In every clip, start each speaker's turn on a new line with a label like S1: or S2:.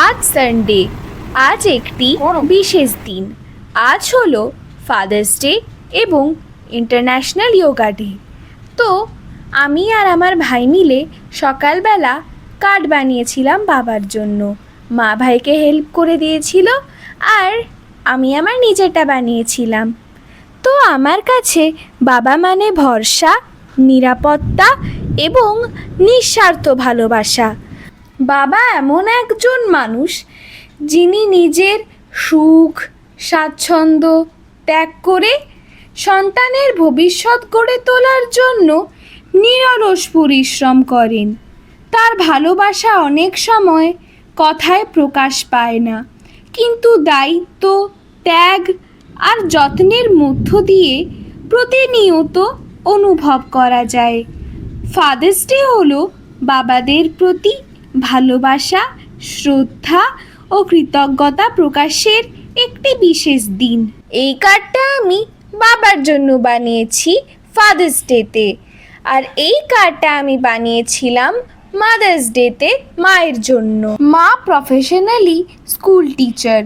S1: আজ সানডে, আজ একটি বিশেষ দিন। আজ হলো ফাদার্স ডে এবং ইন্টারন্যাশনাল যোগা ডে। তো আমি আর আমার ভাই মিলে সকালবেলা কার্ড বানিয়েছিলাম বাবার জন্য। মা ভাইকে হেল্প করে দিয়েছিল আর আমি আমার নিজেরটা বানিয়েছিলাম। তো আমার কাছে বাবা মানে ভরসা, নিরাপত্তা এবং নিঃস্বার্থ ভালোবাসা। বাবা এমন একজন মানুষ যিনি নিজের সুখ স্বাচ্ছন্দ্য ত্যাগ করে সন্তানের ভবিষ্যৎ গড়ে তোলার জন্য নিরলস পরিশ্রম করেন। তার ভালোবাসা অনেক সময় কথায় প্রকাশ পায় না, কিন্তু দায়িত্ব, ত্যাগ আর যত্নের মধ্য দিয়ে প্রতিনিয়ত অনুভব করা যায়। ফাদার্স ডে হলো বাবাদের প্রতি ভালোবাসা, শ্রদ্ধা ও কৃতজ্ঞতা প্রকাশের একটি বিশেষ দিন। এই কার্ডটা আমি বাবার জন্য বানিয়েছি ফাদার্স ডেতে, আর এই কার্ডটা আমি বানিয়েছিলাম মাদার্স ডেতে মায়ের জন্য। মা প্রফেশনালি স্কুল টিচার।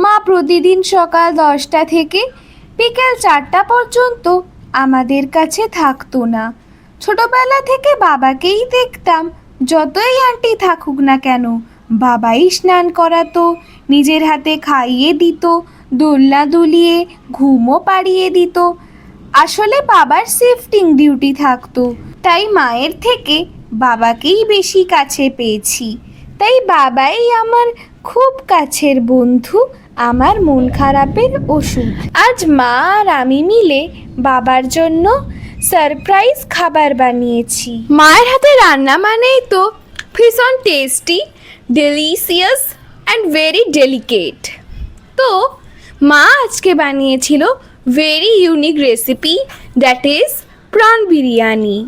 S1: মা প্রতিদিন সকাল 10টা থেকে বিকেল 4টা পর্যন্ত আমাদের কাছে থাকতো না। ছোটবেলা থেকে বাবাকেই দেখতাম, যতই আন্টি থাকুক না কেন বাবাই স্নান করাতো, নিজের হাতে খাইয়ে দিত, দোলনা দুলিয়ে ঘুমও পাড়িয়ে দিত। আসলে বাবার শিফটিং ডিউটি থাকতো, তাই মায়ের থেকে বাবাকেই বেশি কাছে পেয়েছি। তাই বাবাই আমার খুব কাছের বন্ধু, আমার মন খারাপের ওষুধ। আজ মা আর আমি মিলে বাবার জন্য সারপ্রাইজ খাবার বানিয়েছি। মায়ের হাতে রান্না মানেই তো ভীষণ tasty, delicious and very delicate. তো মা আজকে বানিয়েছিল very unique recipe, that is prawn biryani.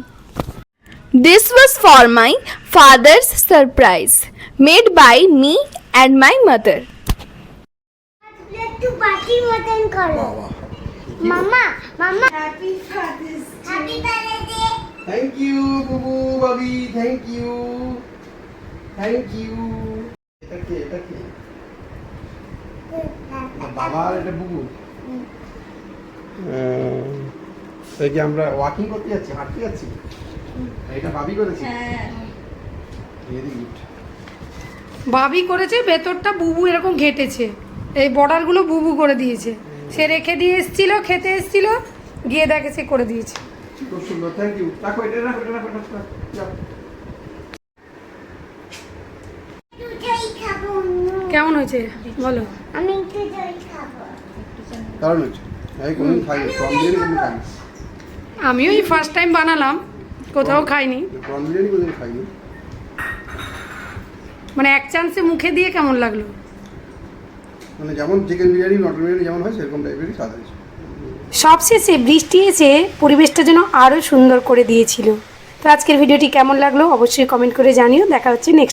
S1: This was for my father's surprise, made by me and my mother.
S2: একটু বাটি মতন করো। মামা মামা
S3: happy father's
S2: happy birthday.
S3: Thank you বুবু বাবি, থ্যাংক ইউ থ্যাংক ইউ। এটা কি বাবার, এটা বুবু। তাই কি আমরা ওয়াকিং করতে যাচ্ছি, হাঁটতে যাচ্ছি? এটা ভাবি করেছে। Very good.
S4: ভাবি করেছে, ভেতরটা বুবু এরকম ঘেটেছে, এই বর্ডারগুলো বুবু করে দিয়েছে। সে রেখে দিয়ে এসেছিল, খেতে এসেছিল, গিয়ে দেখে সে করে দিয়েছে।
S3: খুব সুন্দর, থ্যাংক ইউ। রাখো এটা, রাখো এটা, রাখো এটা, যাও।
S2: দুটোই খাবো।
S4: কেমন হয়েছে বলো?
S2: আমি একটু দই খাবো।
S3: কারণ হচ্ছে এই কোনদিন খাইনি, প্রন বিরিয়ানি কোনদিন খাইনি।
S4: আমিও এই ফার্স্ট টাইম বানালাম, কোথাও খাইনি।
S3: প্রন বিরিয়ানি কোনদিন খাইনি।
S4: মানে এক চান্সে মুখে দিয়ে কেমন লাগলো?
S3: মানে যেমন চিকেন বিরিয়ানি, মটন বিরিয়ানি যেমন হয় সেরকম টাইপেরই স্বাদ হয়েছে।
S4: সবশেষে বৃষ্টি এসে পরিবেশটা যেন আরও সুন্দর করে দিয়েছিল। তো আজকের ভিডিওটি কেমন লাগলো অবশ্যই কমেন্ট করে জানিও। দেখা হচ্ছে নেক্সট